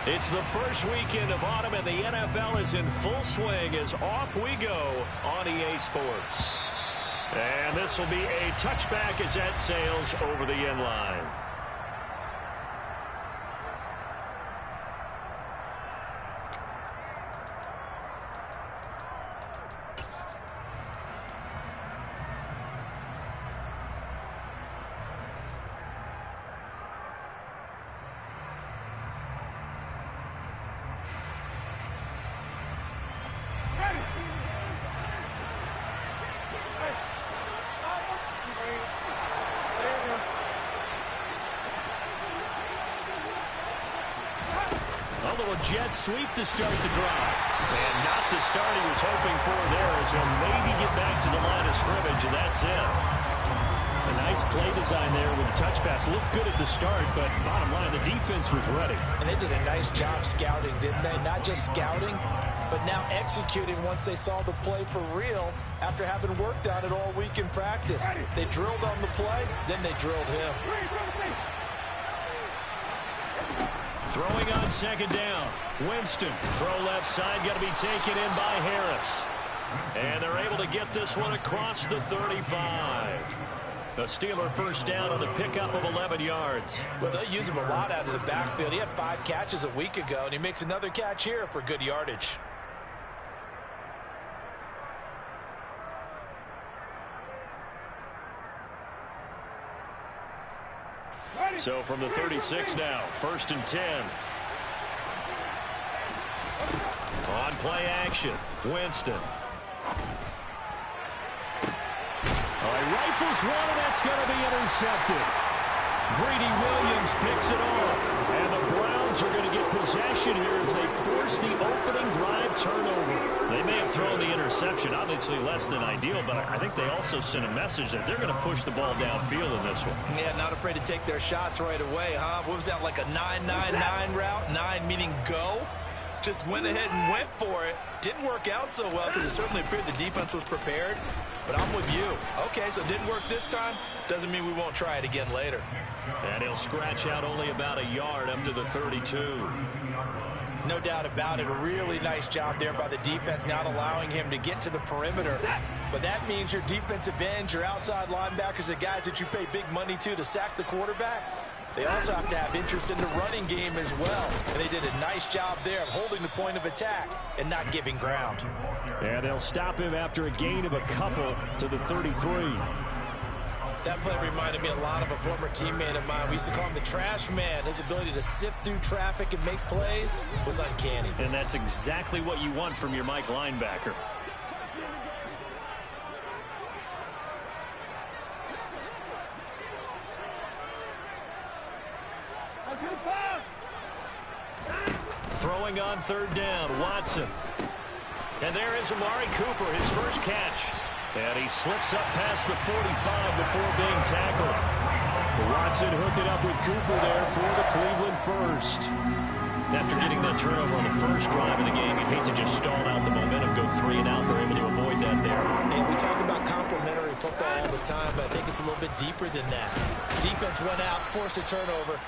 It's the first weekend of autumn, and the NFL is in full swing as off we go on EA Sports. And this will be a touchback as that sails over the end line. A little jet sweep to start the drive. And not the start he was hoping for there, as he'll maybe get back to the line of scrimmage, and that's it. A nice play design there with the touch pass. Looked good at the start, but bottom line, the defense was ready. And they did a nice job scouting, didn't they? Not just scouting, but now executing once they saw the play for real after having worked on it all week in practice. They drilled on the play, then they drilled him. Throwing on second down. Winston, throw left side, got to be taken in by Harris. And they're able to get this one across the 35. A Steeler first down on the pickup of 11 yards. Well, they'll use him a lot out of the backfield. He had 5 catches a week ago, and he makes another catch here for good yardage. So from the 36 now, 1st and 10. On play action, Winston. Rifles one, and that's going to be intercepted. Greedy Williams picks it off, and the Browns are going to get possession here as they force the opening drive turnover. They may have thrown the interception, obviously less than ideal, but I think they also sent a message that they're going to push the ball downfield in this one. Yeah, not afraid to take their shots right away, huh? What was that, like a 9-9-9 route? 9 meaning go? Just went ahead and went for it. Didn't work out so well because it certainly appeared the defense was prepared. But I'm with you. Okay, so it didn't work this time. Doesn't mean we won't try it again later. And he'll scratch out only about a yard up to the 32. No doubt about it. A really nice job there by the defense, not allowing him to get to the perimeter. But that means your defensive ends, your outside linebackers, the guys that you pay big money to sack the quarterback, they also have to have interest in the running game as well. And they did a nice job there of holding the point of attack and not giving ground. And they'll stop him after a gain of a couple to the 33. That play reminded me a lot of a former teammate of mine. We used to call him the trash man. His ability to sift through traffic and make plays was uncanny. And that's exactly what you want from your Mike linebacker. Throwing on 3rd down, Watson. And there is Amari Cooper, his first catch. And he slips up past the 45 before being tackled. Watson hooking up with Cooper there for the Cleveland first. After getting that turnover on the first drive of the game, you'd hate to just stall out the momentum, go 3 and out. They're able to avoid that there. And we talk about complementary football all the time, but I think it's a little bit deeper than that. Defense went out, forced a turnover,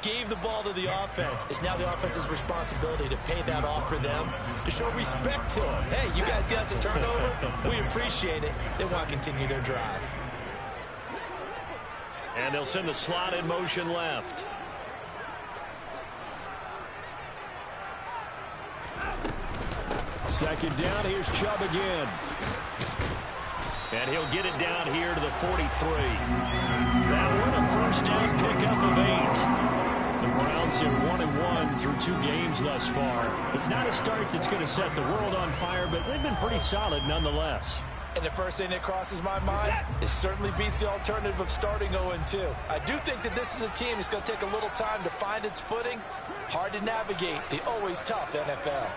gave the ball to the offense. It's now the offense's responsibility to pay that off for them, to show respect to them. Hey, you guys got us a turnover. We appreciate it. They want to continue their drive. And they'll send the slot in motion left. Second down, here's Chubb again. And he'll get it down here to the 43. That one a first down pickup of 8. The Browns are 1-1 through 2 games thus far. It's not a start that's going to set the world on fire, but they've been pretty solid nonetheless. And the first thing that crosses my mind, it certainly beats the alternative of starting 0-2. I do think that this is a team that's going to take a little time to find its footing. Hard to navigate the always tough NFL.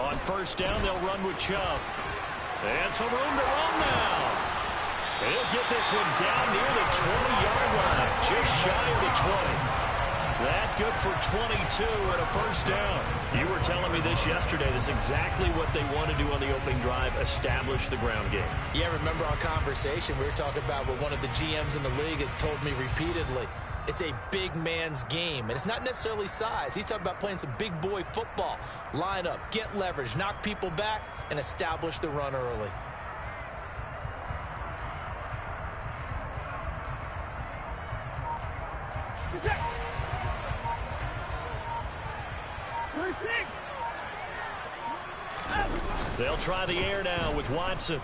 On first down, they'll run with Chubb. And some room to run now. He'll get this one down near the 20-yard line, just shy of the 20. That good for 22 and a first down. You were telling me this yesterday. This is exactly what they want to do on the opening drive, establish the ground game. Yeah, remember our conversation. We were talking about what one of the GMs in the league has told me repeatedly. It's a big man's game, and it's not necessarily size. He's talking about playing some big boy football. Line up, get leverage, knock people back, and establish the run early. They'll try the air now with Watson.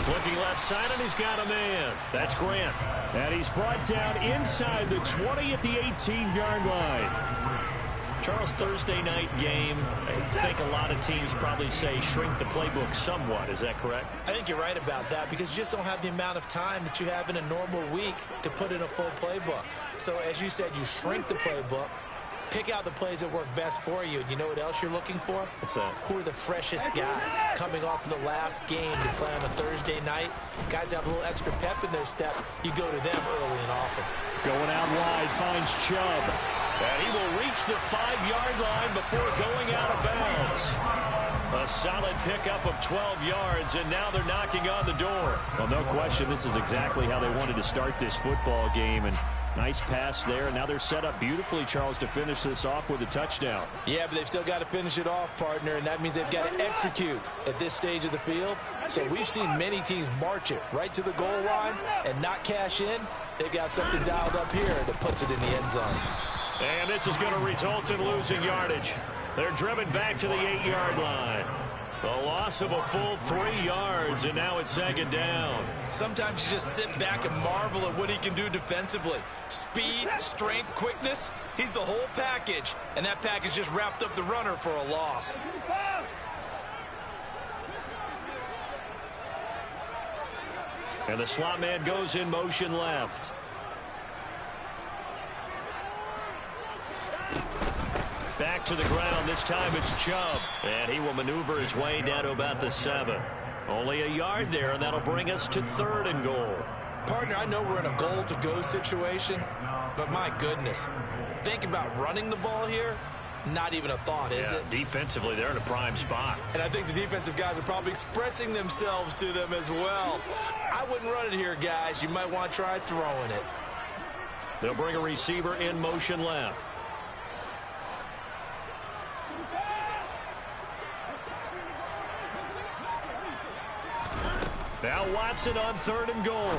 Looking left side, and he's got a man. That's Grant. And he's brought down inside the 20 at the 18-yard line. Charles, Thursday night game, I think a lot of teams probably say shrink the playbook somewhat. Is that correct? I think you're right about that because you just don't have the amount of time that you have in a normal week to put in a full playbook. So as you said, you shrink the playbook. Pick out the plays that work best for you. And you know what else you're looking for? What's that? Who are the freshest guys coming off of the last game to play on a Thursday night? Guys have a little extra pep in their step. You go to them early and often. Going out wide, finds Chubb. And he will reach the 5-yard line before going out of bounds. A solid pickup of 12 yards, and now they're knocking on the door. Well, no question, this is exactly how they wanted to start this football game. And nice pass there, and now they're set up beautifully, Charles, to finish this off with a touchdown. Yeah, but they've still got to finish it off, partner, and that means they've got to execute at this stage of the field. So we've seen many teams march it right to the goal line and not cash in. They've got something dialed up here that puts it in the end zone. And this is going to result in losing yardage. They're driven back to the 8-yard line. A loss of a full 3 yards, and now it's second down. Sometimes you just sit back and marvel at what he can do defensively. Speed, strength, quickness, he's the whole package. And that package just wrapped up the runner for a loss. And the slot man goes in motion left. Back to the ground. This time it's Chubb. And he will maneuver his way down to about the 7. Only a yard there, and that'll bring us to 3rd and goal. Partner, I know we're in a goal-to-go situation, but my goodness. Think about running the ball here. Not even a thought, is it? Defensively, they're in a prime spot. And I think the defensive guys are probably expressing themselves to them as well. I wouldn't run it here, guys. You might want to try throwing it. They'll bring a receiver in motion left. Now Watson on 3rd and goal.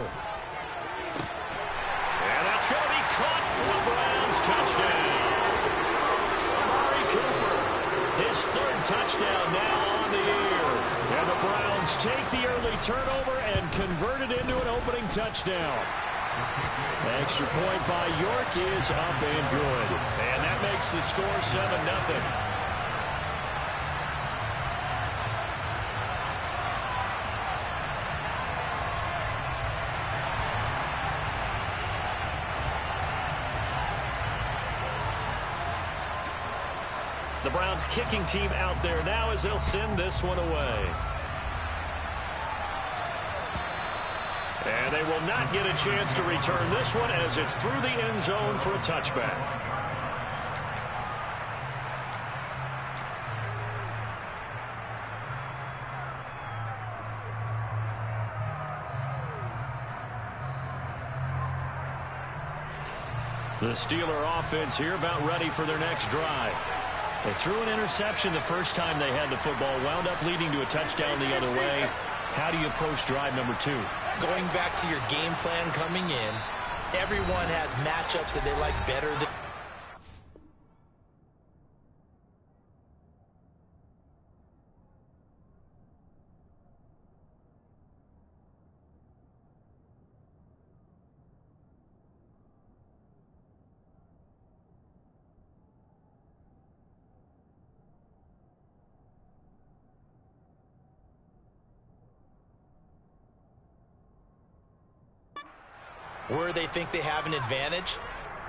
And that's going to be caught for the Browns. Touchdown. Amari Cooper, his 3rd touchdown now on the year. And the Browns take the early turnover and convert it into an opening touchdown. Extra point by York is up and good. And that makes the score 7-0. The Browns kicking team out there now as they'll send this one away. And they will not get a chance to return this one as it's through the end zone for a touchback. The Steeler offense here about ready for their next drive. They threw an interception the first time they had the football, wound up leading to a touchdown the other way. How do you approach drive number 2? Going back to your game plan coming in, everyone has matchups that they like better than. Where they think they have an advantage,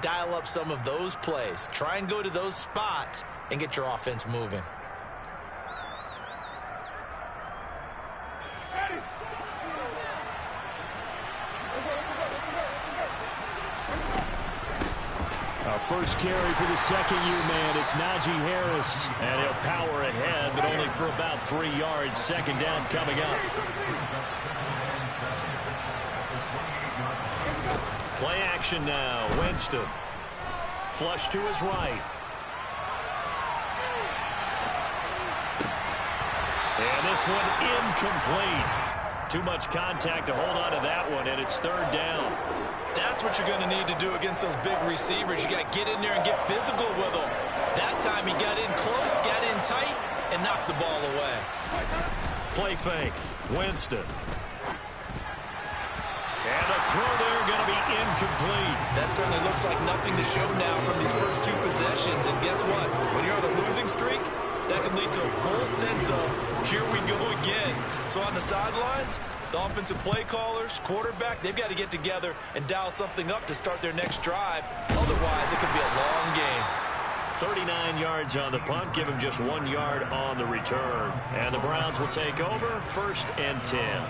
dial up some of those plays. Try and go to those spots and get your offense moving. Our first carry for the second-year man, it's Najee Harris. And he'll power ahead, but only for about 3 yards. Second down coming up. Play action now. Winston. Flush to his right. And this one incomplete. Too much contact to hold on to that one, and it's third down. That's what you're going to need to do against those big receivers. You got to get in there and get physical with them. That time he got in close, got in tight, and knocked the ball away. Play fake. Winston. And the throw there going to be incomplete. That certainly looks like nothing to show now from these first two possessions. And guess what? When you're on a losing streak, that can lead to a full sense of, here we go again. So on the sidelines, the offensive play callers, quarterback, they've got to get together and dial something up to start their next drive. Otherwise, it could be a long game. 39 yards on the punt. Give him just 1 yard on the return. And the Browns will take over 1st and 10.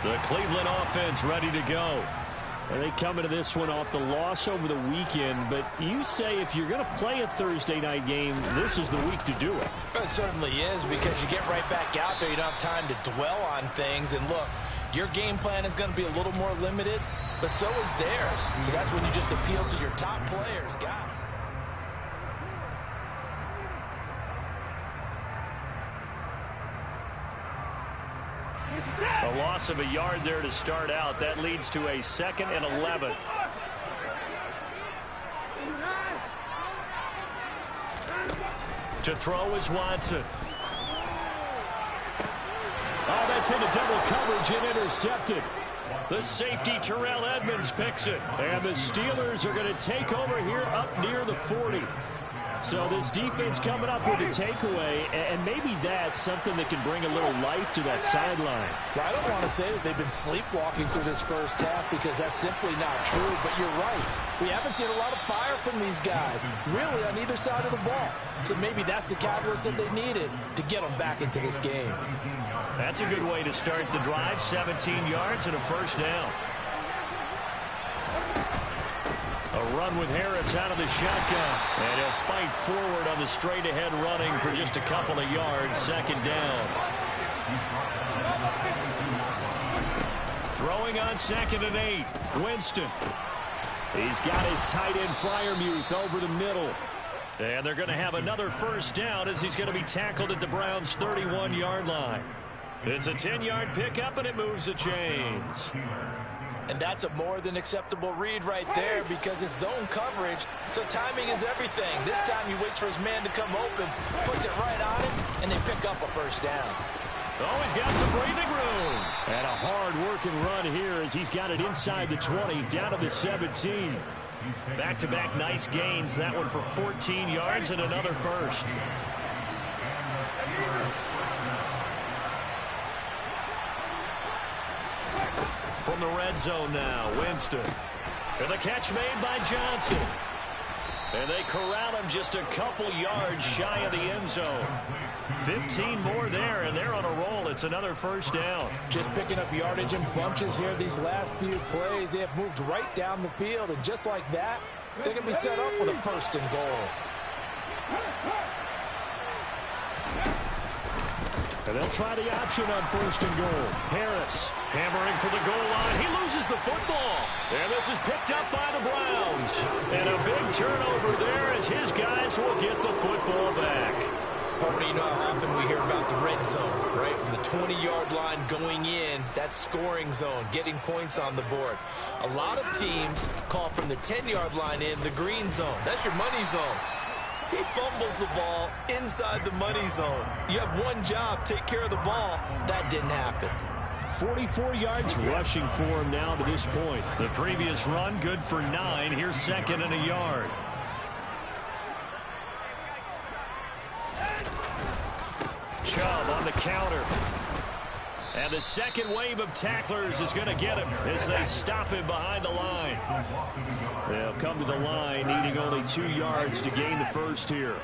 The Cleveland offense ready to go. And they come into this one off the loss over the weekend, but you say if you're going to play a Thursday night game, this is the week to do it. It certainly is, because you get right back out there. You don't have time to dwell on things. And look, your game plan is going to be a little more limited, but so is theirs. So that's when you just appeal to your top players, guys. A loss of a yard there to start out. That leads to a 2nd and 11. To throw is Watson. Oh, that's into double coverage and intercepted. The safety, Terrell Edmonds, picks it. And the Steelers are going to take over here up near the 40. So this defense coming up with a takeaway, and maybe that's something that can bring a little life to that sideline. Well, I don't want to say that they've been sleepwalking through this first half, because that's simply not true, but you're right. We haven't seen a lot of fire from these guys, really, on either side of the ball. So maybe that's the catalyst that they needed to get them back into this game. That's a good way to start the drive. 17 yards and a 1st down. A run with Harris out of the shotgun. And he'll fight forward on the straight-ahead running for just a couple of yards. 2nd down. Throwing on 2nd and 8. Winston. He's got his tight end Freiermuth over the middle. And they're going to have another 1st down as he's going to be tackled at the Browns' 31-yard line. It's a 10-yard pickup, and it moves the chains. And that's a more than acceptable read right there, because it's zone coverage, so timing is everything. This time he waits for his man to come open, puts it right on him, and they pick up a 1st down. Oh, he's got some breathing room. And a hard-working run here as he's got it inside the 20, down to the 17. Back-to-back nice gains. That one for 14 yards and another 1st. From the red zone now, Winston. And the catch made by Johnson. And they corral him just a couple yards shy of the end zone. 15 more there, and they're on a roll. It's another 1st down. Just picking up yardage in bunches here these last few plays. They have moved right down the field, and just like that, they're going to be set up with a 1st and goal. And they'll try the option on 1st and goal. Harris hammering for the goal line. He loses the football. And this is picked up by the Browns. And a big turnover there as his guys will get the football back. Partner, you know how often we hear about the red zone, right? From the 20-yard line going in, that scoring zone, getting points on the board. A lot of teams call from the 10-yard line in the green zone. That's your money zone. He fumbles the ball inside the money zone. You have one job, take care of the ball. That didn't happen. 44 yards rushing for him now to this point. The previous run, good for 9. Here's 2nd and a yard. Chubb on the counter. And the second wave of tacklers is going to get him as they stop him behind the line. They'll come to the line, needing only 2 yards to gain the 1st here.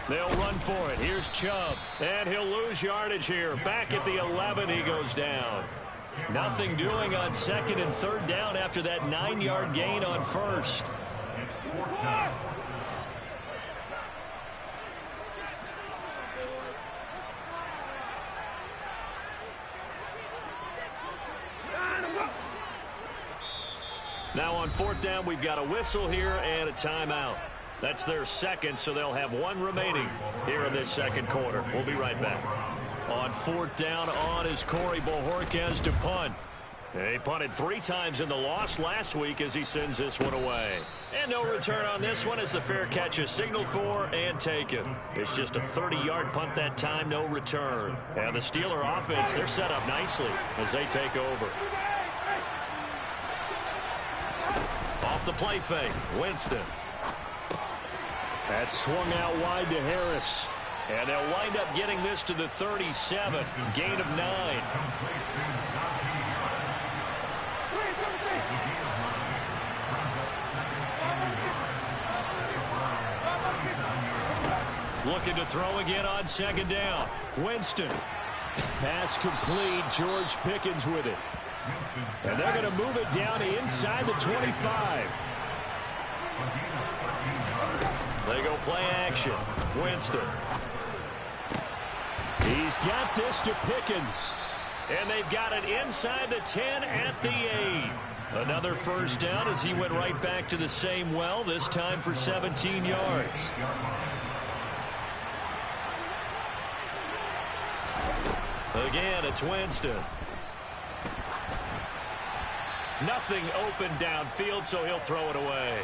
They'll run for it. Here's Chubb. And he'll lose yardage here. Back at the 11, he goes down. Nothing doing on 2nd and 3rd down after that 9-yard gain on 1st. Now on fourth down, we've got a whistle here and a timeout. That's their second, so they'll have one remaining here in this second quarter. We'll be right back. On fourth down, on is Corey Bojorquez to punt. He punted 3 times in the loss last week as he sends this one away. And no return on this one as the fair catch is signaled for and taken. It's just a 30-yard punt that time, no return. And the Steeler offense, they're set up nicely as they take over. Off the play fake, Winston. That swung out wide to Harris. And they'll wind up getting this to the 37, gain of 9. Looking to throw again on second down. Winston. Pass complete. George Pickens with it. And they're going to move it down inside the 25. They go play action. Winston. He's got this to Pickens. And they've got it inside the 10 at the 8. Another first down as he went right back to the same well, this time for 17 yards. Again, it's Winston. Nothing open downfield, so he'll throw it away.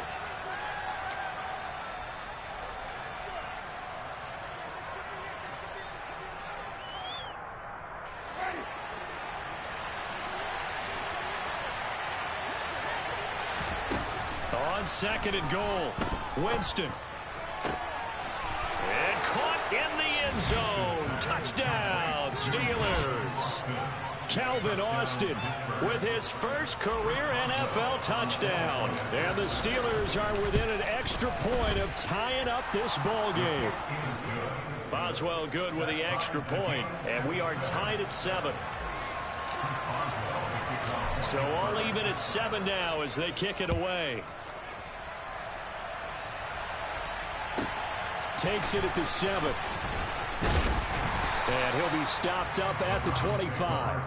On second and goal, Winston. And caught in the end zone. Touchdown, Steelers. Calvin Austin with his first career NFL touchdown. And the Steelers are within an extra point of tying up this ball game. Boswell good with the extra point, and we are tied at 7. So all even at 7 now as they kick it away. Takes it at the 7. And he'll be stopped up at the 25.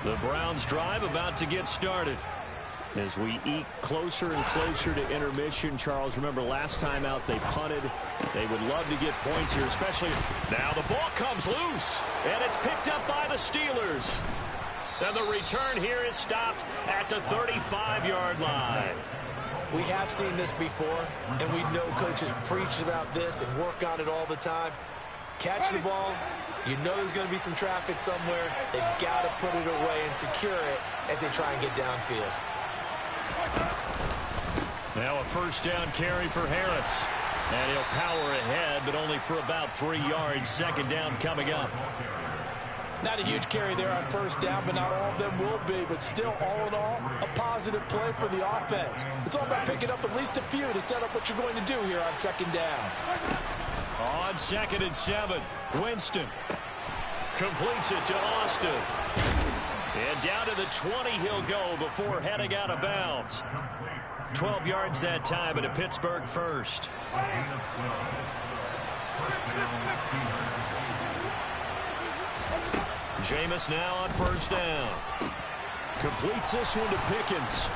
The Browns drive about to get started. As we eke closer and closer to intermission, Charles, remember last time out they punted. They would love to get points here, especially. Now the ball comes loose, and it's picked up by the Steelers. And the return here is stopped at the 35-yard line. We have seen this before, and we know coaches preach about this and work on it all the time. Catch the ball. You know there's going to be some traffic somewhere. They've got to put it away and secure it as they try and get downfield. Now a first down carry for Harris. And he'll power ahead, but only for about 3 yards. Second down coming up. Not a huge carry there on first down, but not all of them will be. But still, all in all, a positive play for the offense. It's all about picking up at least a few to set up what you're going to do here on second down. On second and 7, Winston completes it to Austin. And down to the 20 he'll go before heading out of bounds. 12 yards that time and a Pittsburgh first. Jameis now on first down. Completes this one to Pickens.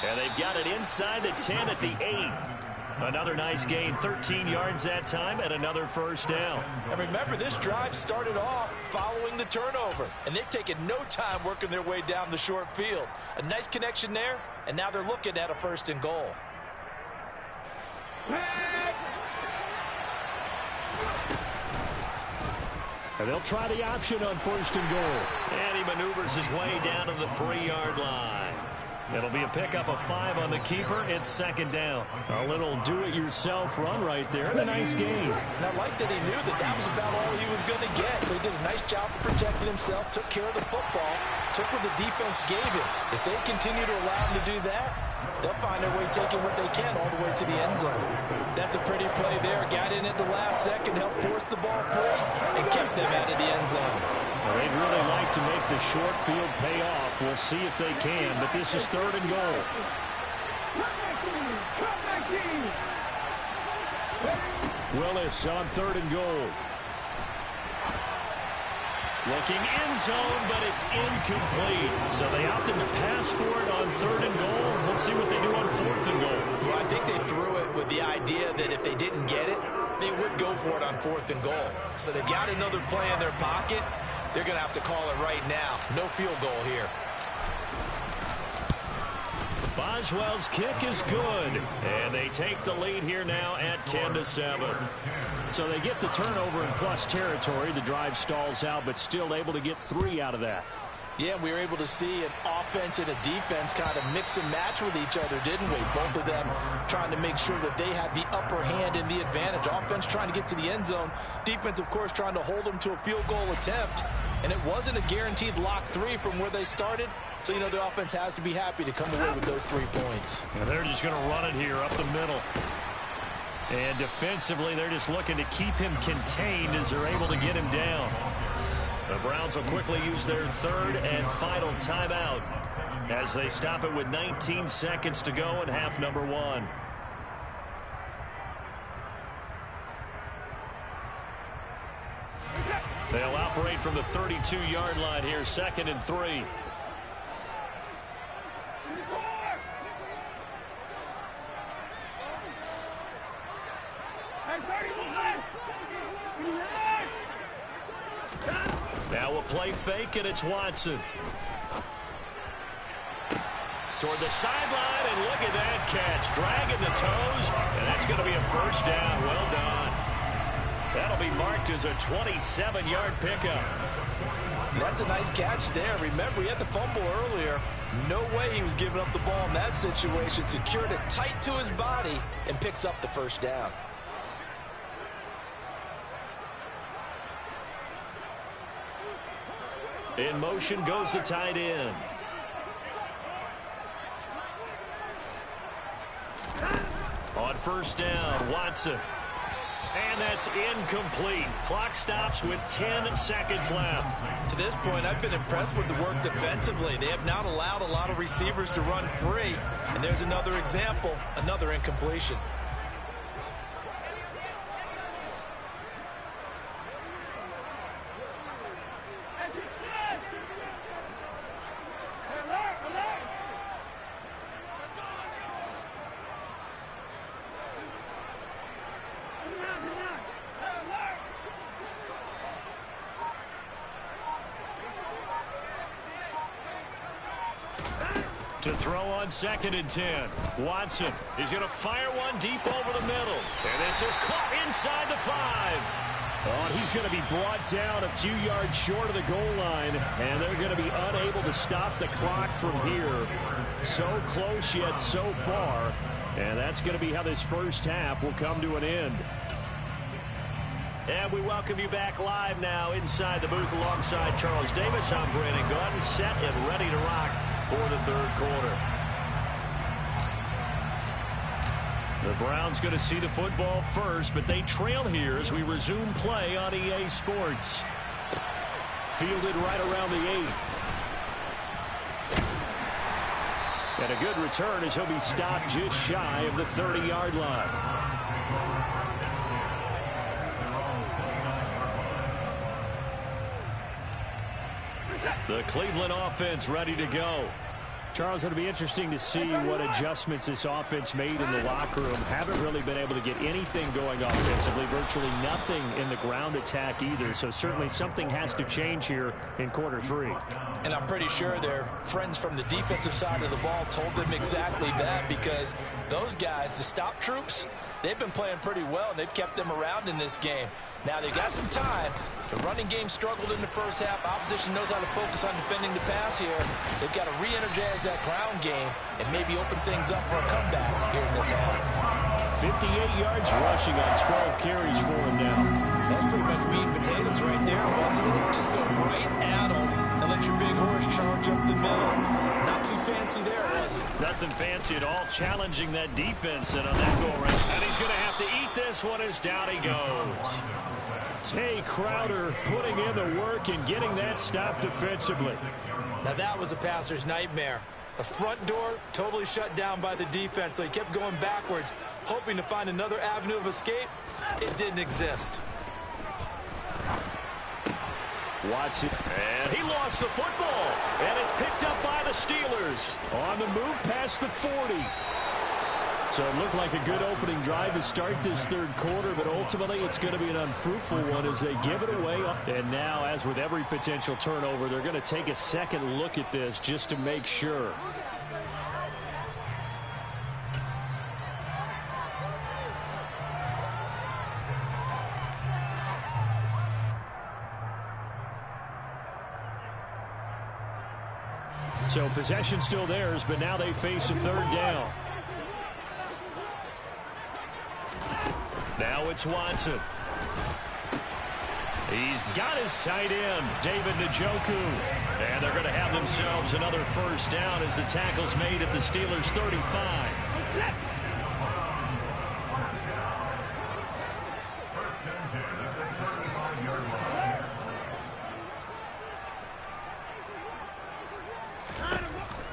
And they've got it inside the 10 at the 8. Another nice gain, 13 yards that time, and another first down. And remember, this drive started off following the turnover, and they've taken no time working their way down the short field. A nice connection there, and now they're looking at a first and goal. And they'll try the option on first and goal. And he maneuvers his way down to the 3-yard line. It'll be a pickup of 5 on the keeper. It's second down. A little do-it-yourself run right there, and a nice gain. And I like that he knew that that was about all he was going to get. So he did a nice job of protecting himself, took care of the football, took what the defense gave him. If they continue to allow him to do that, they'll find their way taking what they can all the way to the end zone. That's a pretty play there. Got in at the last second, helped force the ball free, and kept them out of the end zone. Well, they'd really like to make the short field pay off. We'll see if they can, but this is third and goal. Willis on third and goal. Looking end zone, but it's incomplete. So they opted to pass for it on 3rd and goal. Let's see what they do on 4th and goal. Well, I think they threw it with the idea that if they didn't get it, they would go for it on 4th and goal. So they've got another play in their pocket. They're going to have to call it right now. No field goal here. Boswell's kick is good, and they take the lead here now at 10-7. So they get the turnover in plus territory. The drive stalls out, but still able to get 3 out of that. Yeah, we were able to see an offense and a defense kind of mix and match with each other, didn't we? Both of them trying to make sure that they have the upper hand and the advantage. Offense trying to get to the end zone. Defense, of course, trying to hold them to a field goal attempt. And it wasn't a guaranteed lock 3 from where they started. So, you know, the offense has to be happy to come away with those 3 points. And they're just going to run it here up the middle. And defensively, they're just looking to keep him contained as they're able to get him down. The Browns will quickly use their 3rd and final timeout as they stop it with 19 seconds to go in half number 1. They'll operate from the 32-yard line here, 2nd and 3. Now a play fake, and it's Watson. Toward the sideline, and look at that catch. Dragging the toes, and that's going to be a first down. Well done. That'll be marked as a 27-yard pickup. That's a nice catch there. Remember, he had the fumble earlier. No way he was giving up the ball in that situation. Secured it tight to his body and picks up the first down. In motion goes the tight end. On first down, Watson. And that's incomplete. Clock stops with 10 seconds left. To this point, I've been impressed with the work defensively. They have not allowed a lot of receivers to run free. And there's another example, another incompletion. To throw on 2nd and 10. Watson is going to fire one deep over the middle. And this is caught inside the 5. Oh, and he's going to be brought down a few yards short of the goal line. And they're going to be unable to stop the clock from here. So close yet so far. And that's going to be how this first half will come to an end. And we welcome you back live now inside the booth alongside Charles Davis. I'm Brandon Gaudin, set and ready to rock for the 3rd quarter. The Browns going to see the football first, but they trail here as we resume play on EA Sports. Fielded right around the 8. And a good return as he'll be stopped just shy of the 30-yard line. The Cleveland offense ready to go. Charles, it'll be interesting to see what adjustments this offense made in the locker room. Haven't really been able to get anything going offensively. Virtually nothing in the ground attack either. So certainly something has to change here in quarter 3. And I'm pretty sure their friends from the defensive side of the ball told them exactly that, because those guys, the stop troops, they've been playing pretty well, and they've kept them around in this game. Now, they've got some time. The running game struggled in the first half. Opposition knows how to focus on defending the pass here. They've got to re-energize that ground game and maybe open things up for a comeback here in this half. 58 yards rushing on 12 carries for him now. That's pretty much meat and potatoes right there, wasn't it? Just go right at them and let your big horse charge up the middle. Not too fancy there, was it? Nothing fancy at all, challenging that defense and on that go-around. And he's going to have to eat this one as down he goes. Tay Crowder putting in the work and getting that stop defensively. Now that was a passer's nightmare. The front door totally shut down by the defense, so he kept going backwards, hoping to find another avenue of escape. It didn't exist. Watson, and he lost the football, and it's picked up by the Steelers on the move past the 40. So it looked like a good opening drive to start this third quarter, but ultimately it's going to be an unfruitful one as they give it away. And now, as with every potential turnover, they're going to take a second look at this just to make sure. So possession still theirs, but now they face a third down. Now it's Watson. He's got his tight end, David Njoku. And they're going to have themselves another first down as the tackle's made at the Steelers' 35.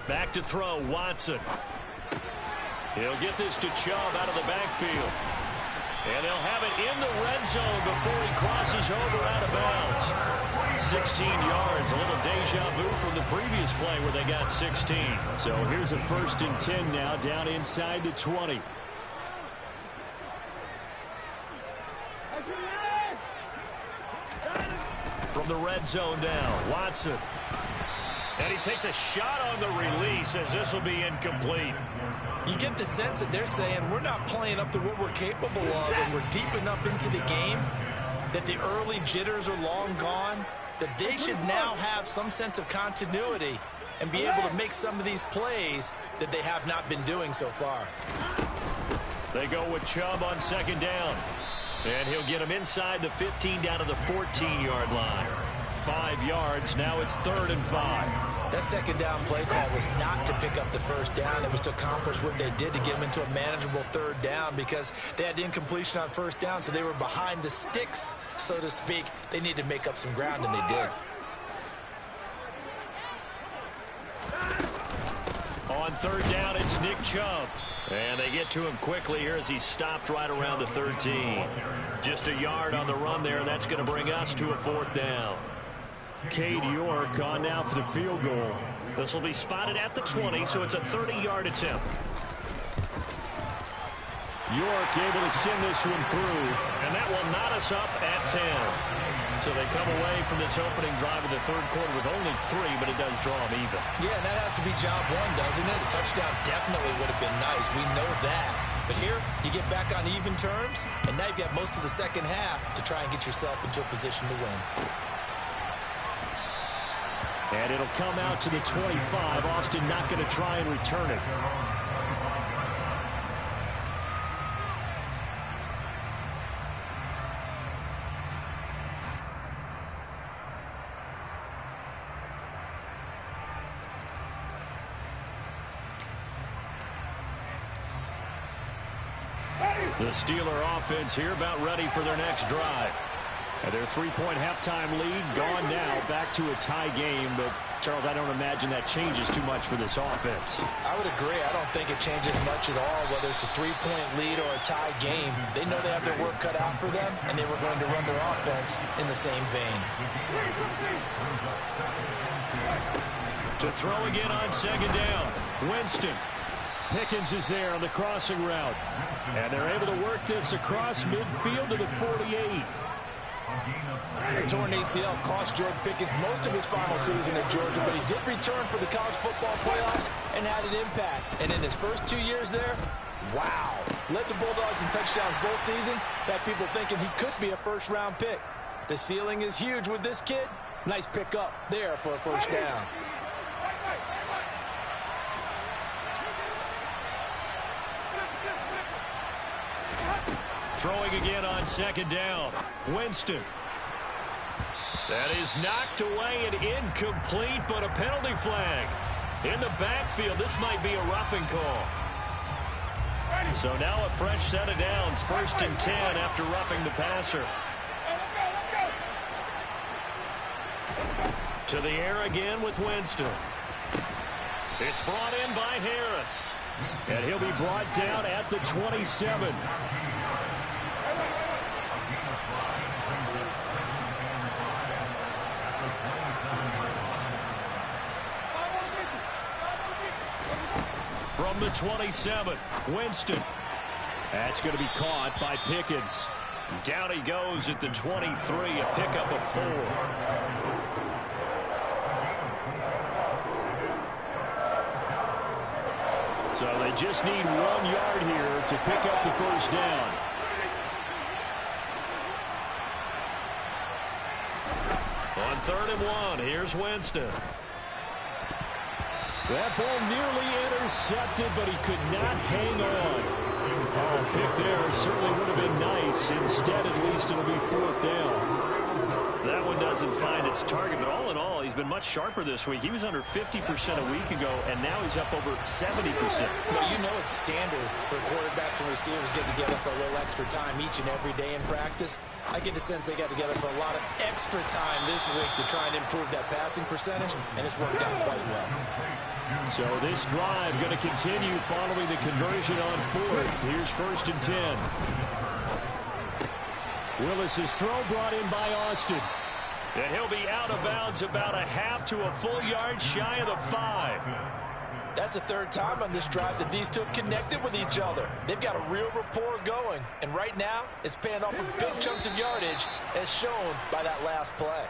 Back to throw, Watson. He'll get this to Chubb out of the backfield. And they'll have it in the red zone before he crosses over out of bounds. 16 yards, a little deja vu from the previous play where they got 16. So here's a 1st and 10 now, down inside the 20. From the red zone now, Watson. And he takes a shot on the release as this will be incomplete. You get the sense that they're saying we're not playing up to what we're capable of, and we're deep enough into the game that the early jitters are long gone, that they should now have some sense of continuity and be able to make some of these plays that they have not been doing so far. They go with Chubb on 2nd down. And he'll get him inside the 15 down to the 14-yard line. 5 yards, now it's 3rd and 5. That 2nd down play call was not to pick up the 1st down. It was to accomplish what they did to get them into a manageable 3rd down because they had incompletion on 1st down, so they were behind the sticks, so to speak. They needed to make up some ground, and they did. On 3rd down, it's Nick Chubb. And they get to him quickly here as he stopped right around the 13. Just a yard on the run there, and that's going to bring us to a 4th down. Cade York on now for the field goal. This will be spotted at the 20, so it's a 30-yard attempt. York able to send this one through, and that will knot us up at 10. So they come away from this opening drive in the third quarter with only 3, but it does draw them even. Yeah, and that has to be job one, doesn't it? A touchdown definitely would have been nice. We know that. But here, you get back on even terms, and now you've got most of the second half to try and get yourself into a position to win. And it'll come out to the 25. Austin not going to try and return it. The Steeler offense here about ready for their next drive. And their 3-point halftime lead gone now, back to a tie game. But, Charles, I don't imagine that changes too much for this offense. I would agree. I don't think it changes much at all, whether it's a 3-point lead or a tie game. They know they have their work cut out for them, and they were going to run their offense in the same vein. To throw again on 2nd down. Winston. Pickens is there on the crossing route. And they're able to work this across midfield to the 48. The torn ACL cost George Pickens most of his final season at Georgia, but he did return for the college football playoffs and had an impact. And in his first 2 years there, wow. Led the Bulldogs in touchdowns both seasons. Had people thinking he could be a first-round pick. The ceiling is huge with this kid. Nice pickup there for a first down. Throwing again on 2nd down. Winston. That is knocked away and incomplete, but a penalty flag. In the backfield, this might be a roughing call. So now a fresh set of downs. 1st and 10 after roughing the passer. To the air again with Winston. It's brought in by Harris. And he'll be brought down at the 27. From the 27, Winston. That's going to be caught by Pickens. Down he goes at the 23, a pickup of 4. So they just need 1 yard here to pick up the first down. On 3rd and 1, here's Winston. That ball nearly intercepted, but he could not hang on. Oh, pick there certainly would have been nice. Instead, at least it'll be 4th down. That one doesn't find its target, but all in all, he's been much sharper this week. He was under 50% a week ago, and now he's up over 70%. Well, you know it's standard for quarterbacks and receivers get together for a little extra time each and every day in practice. I get the sense they got together for a lot of extra time this week to try and improve that passing percentage, and it's worked out quite well. So this drive going to continue following the conversion on 4th. Here's 1st and 10. Willis's throw brought in by Austin. And he'll be out of bounds about a half to a full yard shy of the 5. That's the 3rd time on this drive that these two have connected with each other. They've got a real rapport going. And right now, it's paying off with big chunks of yardage as shown by that last play.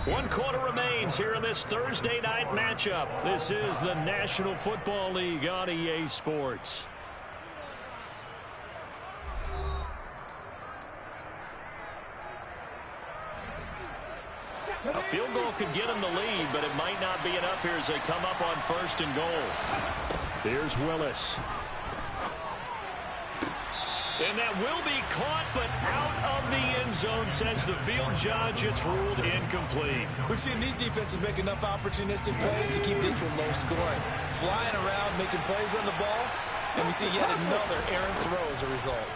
1 quarter remains here in this Thursday night matchup. This is the National Football League on EA Sports. A field goal could get them the lead, but it might not be enough here as they come up on 1st and goal. Here's Willis. And that will be caught, but out of the end zone, says the field judge. It's ruled incomplete. We've seen these defenses make enough opportunistic plays to keep this one low scoring. Flying around, making plays on the ball, and we see yet another errant throw as a result.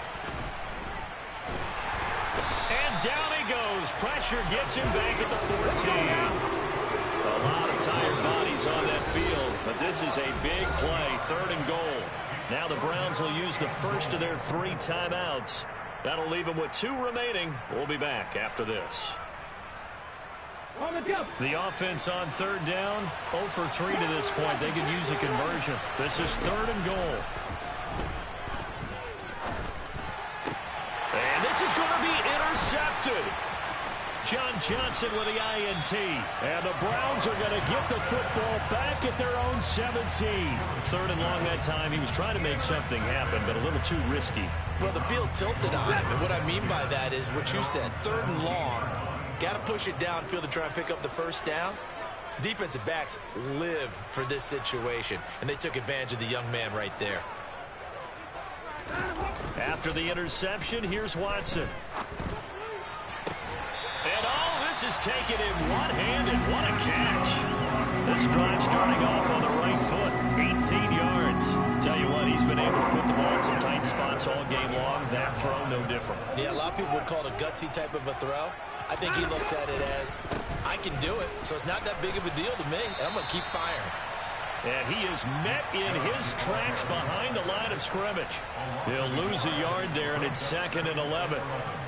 And down he goes. Pressure gets him back at the 14. A lot of tired bodies on that field, but this is a big play, 3rd and goal. Now the Browns will use the first of their 3 timeouts. That'll leave them with 2 remaining. We'll be back after this. The offense on 3rd down, 0 for 3 to this point. They could use a conversion. This is 3rd and goal. And this is going to be intercepted. John Johnson with the INT. And the Browns are going to get the football back at their own 17. 3rd and long that time. He was trying to make something happen, but a little too risky. Well, the field tilted on him, and what I mean by that is what you said, 3rd and long. Got to push it downfield to try and pick up the first down. Defensive backs live for this situation, and they took advantage of the young man right there. After the interception, here's Watson. And this is taken in one-handed. What a catch. This drive starting off on the right foot. 18 yards. Tell you what, he's been able to put the ball in some tight spots all game long. That throw, no different. Yeah, a lot of people would call it a gutsy type of a throw. I think he looks at it as, I can do it, so it's not that big of a deal to me, and I'm going to keep firing. And he is met in his tracks behind the line of scrimmage. He'll lose a yard there, and it's 2nd and 11.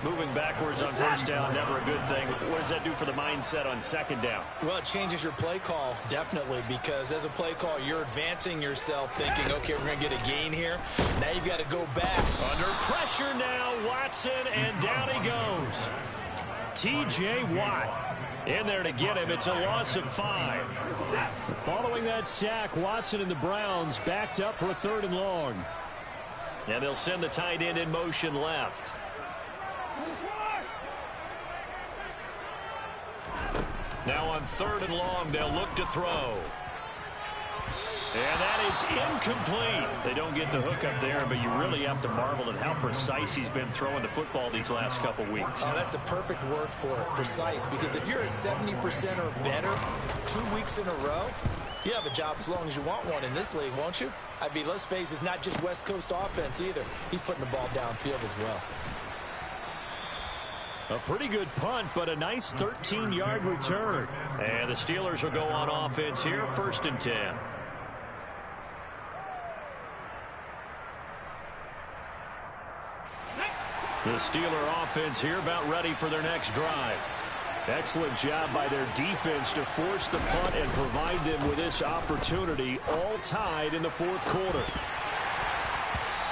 Moving backwards on 1st down, never a good thing. What does that do for the mindset on 2nd down? Well, it changes your play call, definitely, because as a play call, you're advancing yourself thinking, okay, we're going to get a gain here. Now you've got to go back. Under pressure now, Watson, and down he goes. T.J. Watt in there to get him. It's a loss of 5. Following that sack, Watson and the Browns backed up for a 3rd and long. And they'll send the tight end in motion left. Now on 3rd and long, they'll look to throw. And that is incomplete. They don't get the hook up there, but you really have to marvel at how precise he's been throwing the football these last couple weeks. Oh, that's the perfect word for it, precise. Because if you're at 70% or better 2 weeks in a row, you have a job as long as you want one in this league, won't you? I mean, let's face it, it's not just West Coast offense either. He's putting the ball downfield as well. A pretty good punt, but a nice 13-yard return. And the Steelers will go on offense here, 1st and 10. The Steeler offense here about ready for their next drive. Excellent job by their defense to force the punt and provide them with this opportunity, all tied in the fourth quarter.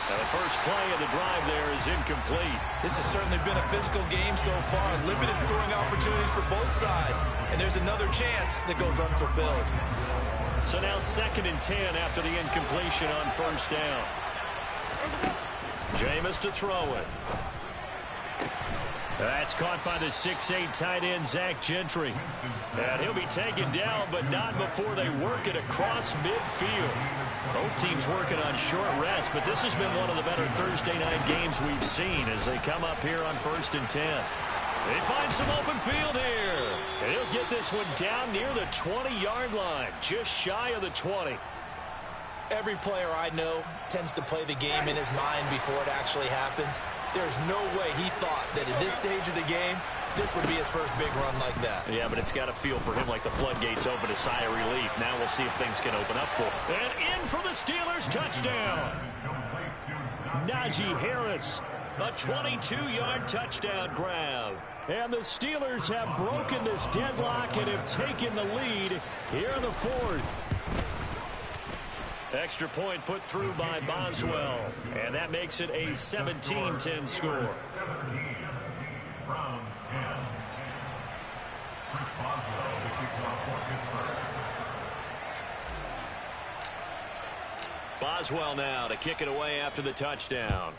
Now the first play of the drive there is incomplete. This has certainly been a physical game so far. Limited scoring opportunities for both sides. And there's another chance that goes unfulfilled. So now 2nd and 10 after the incompletion on first down. Jameis to throw it. That's caught by the 6'8" tight end, Zach Gentry. And he'll be taken down, but not before they work it across midfield. Both teams working on short rest, but this has been one of the better Thursday night games we've seen as they come up here on 1st and 10. They find some open field here. And he'll get this one down near the 20-yard line, just shy of the 20. Every player I know tends to play the game in his mind before it actually happens. There's no way he thought that at this stage of the game, this would be his first big run like that. Yeah, but it's got to feel for him like the floodgates open, a sigh of relief. Now we'll see if things can open up for him. And in for the Steelers, touchdown. Najee Harris, a 22-yard touchdown grab. And the Steelers have broken this deadlock and have taken the lead here in the fourth. Extra point put through by Boswell. And that makes it a 17-10 score. Boswell now to kick it away after the touchdown.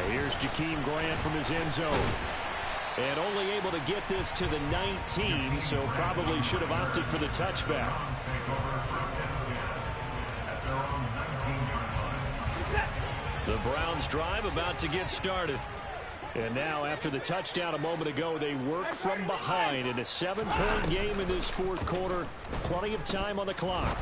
Here's Jakeem Grant from his end zone. And only able to get this to the 19, so probably should have opted for the touchback. The Browns drive about to get started. And now after the touchdown a moment ago, they work from behind in a 7-point game in this fourth quarter. Plenty of time on the clock.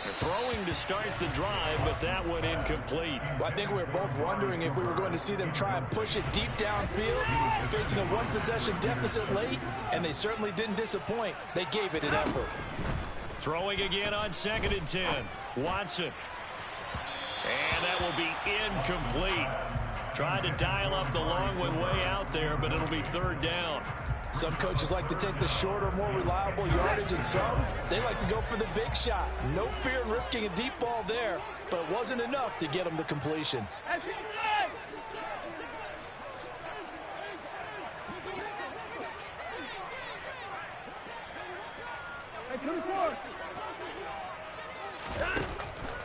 They're throwing to start the drive, but that one incomplete. Well, I think we were both wondering if we were going to see them try and push it deep downfield, facing a one-possession deficit late, and they certainly didn't disappoint. They gave it an effort. Throwing again on 2nd and 10. Watson. And that will be incomplete. Tried to dial up the long one way out there, but it'll be 3rd down. Some coaches like to take the shorter, more reliable yardage, and some, they like to go for the big shot. No fear in risking a deep ball there, but it wasn't enough to get them to completion.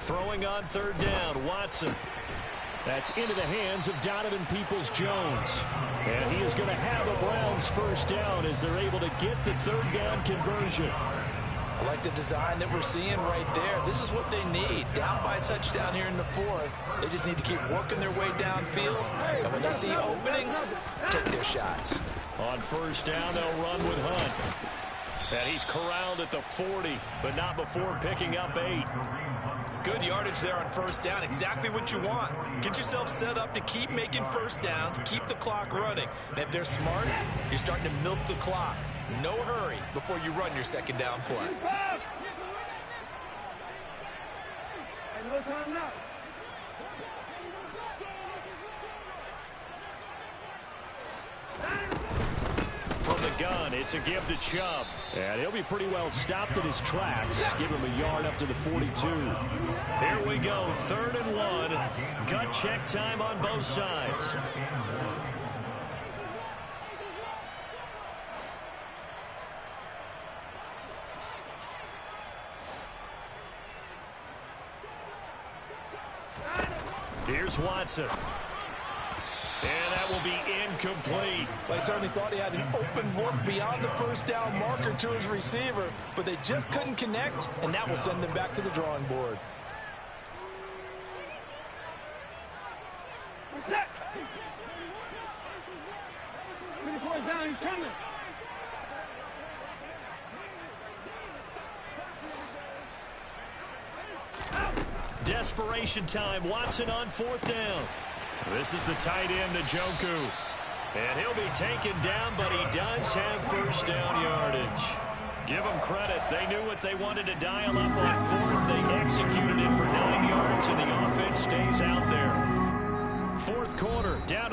Throwing on 3rd down, Watson. That's into the hands of Donovan Peoples-Jones. And he is going to have a Browns 1st down as they're able to get the 3rd down conversion. I like the design that we're seeing right there. This is what they need. Down by a touchdown here in the 4th. They just need to keep working their way downfield. And when they see openings, take their shots. On 1st down, they'll run with Hunt. And he's corralled at the 40, but not before picking up 8. Good yardage there on 1st down. Exactly what you want. Get yourself set up to keep making 1st downs, keep the clock running. And if they're smart, you're starting to milk the clock. No hurry before you run your 2nd down play. No time now. From the gun, it's a give to Chubb. And he'll be pretty well stopped in his tracks. Give him a yard up to the 42. Here we go, 3rd and 1. Gut check time on both sides. Here's Watson. And that will be incomplete. Well, he certainly thought he had an open look beyond the 1st down marker to his receiver, but they just couldn't connect, and that will send them back to the drawing board. Set. Down, he's coming. Desperation time. Watson on 4th down. This is the tight end, Njoku. And he'll be taken down, but he does have 1st down yardage. Give them credit. They knew what they wanted to dial up on 4th. They executed it for 9 yards, and the offense stays out there.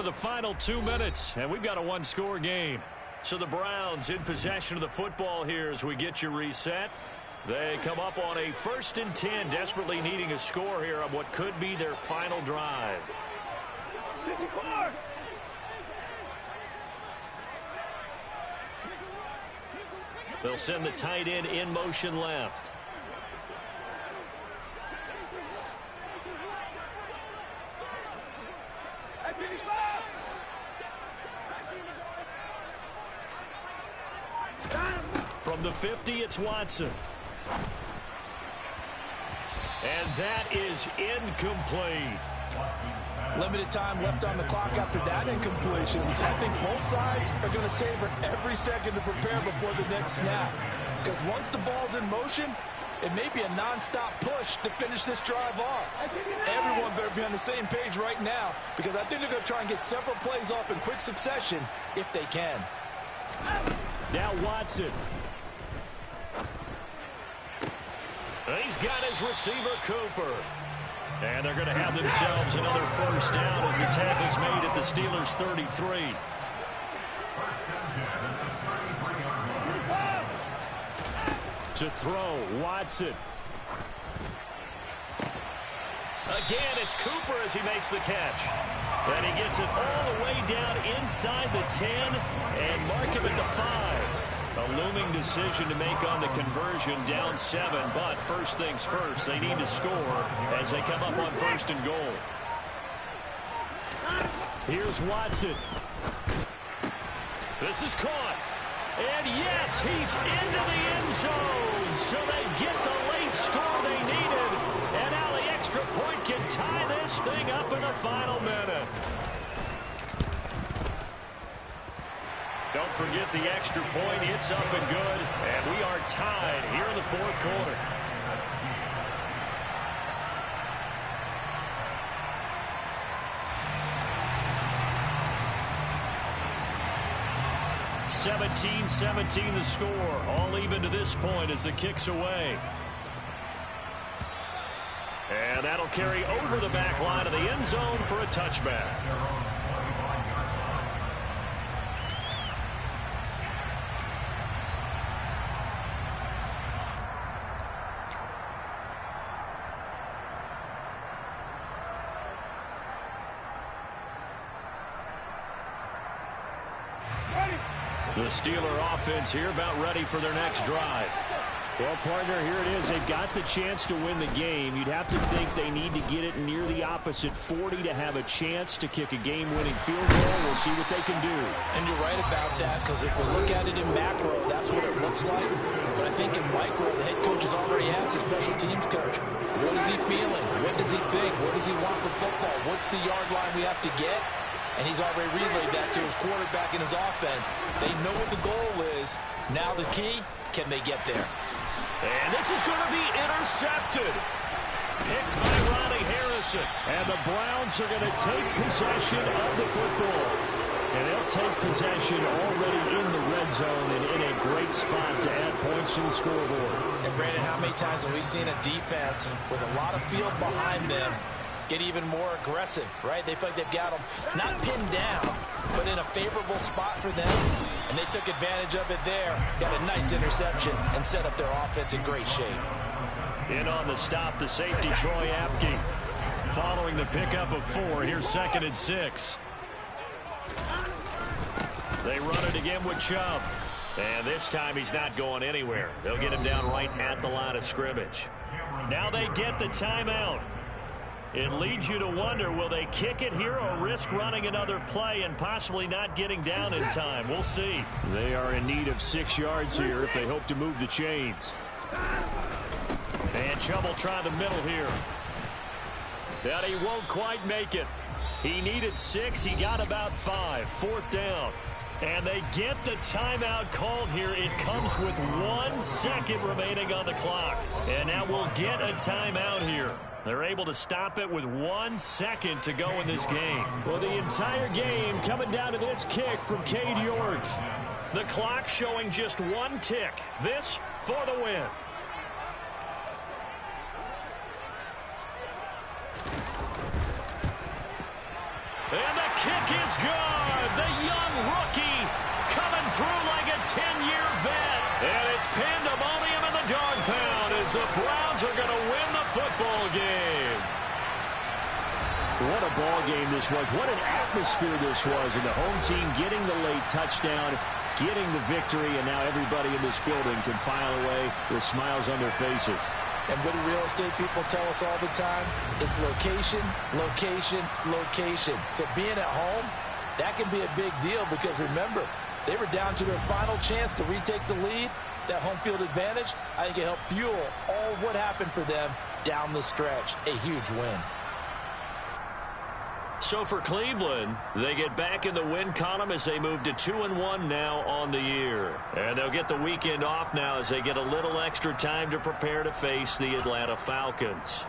the final 2 minutes, and we've got a one-score game. So the Browns in possession of the football here as we get you reset. They come up on a 1st and 10, desperately needing a score here on what could be their final drive. 54. They'll send the tight end in motion left. From the 50, it's Watson. And that is incomplete. Limited time left on the clock after that incompletion. So I think both sides are going to savor every second to prepare before the next snap. Because once the ball's in motion, it may be a non-stop push to finish this drive off. Everyone better be on the same page right now, because I think they're going to try and get several plays off in quick succession if they can. Now Watson. He's got his receiver, Cooper. And they're going to have themselves another first down as the tackle's made at the Steelers' 33. To throw, Watson. Again, it's Cooper as he makes the catch. And he gets it all the way down inside the 10 and mark him at the 5. A looming decision to make on the conversion, down 7. But first things first, they need to score as they come up on 1st and goal. Here's Watson. This is caught. And yes, he's into the end zone. So they get the late score they needed. And now the extra point can tie this thing up in the final minute. Don't forget the extra point. It's up and good. And we are tied here in the 4th quarter. (17-17) the score. All even to this point as the kick's away. And that'll carry over the back line of the end zone for a touchback. The Steeler offense here about ready for their next drive. Well, partner, here it is. They've got the chance to win the game. You'd have to think they need to get it near the opposite 40 to have a chance to kick a game-winning field goal. We'll see what they can do. And you're right about that, because if we look at it in macro, that's what it looks like. But I think in micro, the head coach has already asked the special teams coach, what is he feeling? What does he think? What does he want with football? What's the yard line we have to get? And he's already relayed that to his quarterback and his offense. They know what the goal is. Now the key, can they get there? And this is going to be intercepted. Picked by Ronnie Harrison. And the Browns are going to take possession of the football. And they'll take possession already in the red zone and in a great spot to add points to the scoreboard. And Brandon, how many times have we seen a defense with a lot of field behind them get even more aggressive, right? They feel like they've got them not pinned down, but in a favorable spot for them, and they took advantage of it there. Got a nice interception and set up their offense in great shape. In on the stop, the safety, Troy Apke. Following the pickup of 4, here's 2nd and 6. They run it again with Chubb. And this time he's not going anywhere. They'll get him down right at the line of scrimmage. Now they get the timeout. It leads you to wonder, will they kick it here or risk running another play and possibly not getting down in time? We'll see. They are in need of 6 yards here if they hope to move the chains. And Chubb will try the middle here. But he won't quite make it. He needed 6. He got about 5. 4th down. And they get the timeout called here. It comes with 1 second remaining on the clock. And now we'll get a timeout here. They're able to stop it with 1 second to go in this game. Well, the entire game coming down to this kick from Cade York. The clock showing just 1 tick. This for the win. And the kick is good. The young rookie coming through like a 10-year vet. And it's pandemonium in the dog pound as the Browns are going to win the football game. What a ball game this was. What an atmosphere this was. And the home team getting the late touchdown, getting the victory, and now everybody in this building can file away with smiles on their faces. And what do real estate people tell us all the time? It's location, location, location. So being at home, that can be a big deal because remember, they were down to their final chance to retake the lead. That home field advantage, I think it helped fuel all of what happened for them down the stretch. A huge win. So for Cleveland, they get back in the win column as they move to 2-1 now on the year. And they'll get the weekend off now as they get a little extra time to prepare to face the Atlanta Falcons.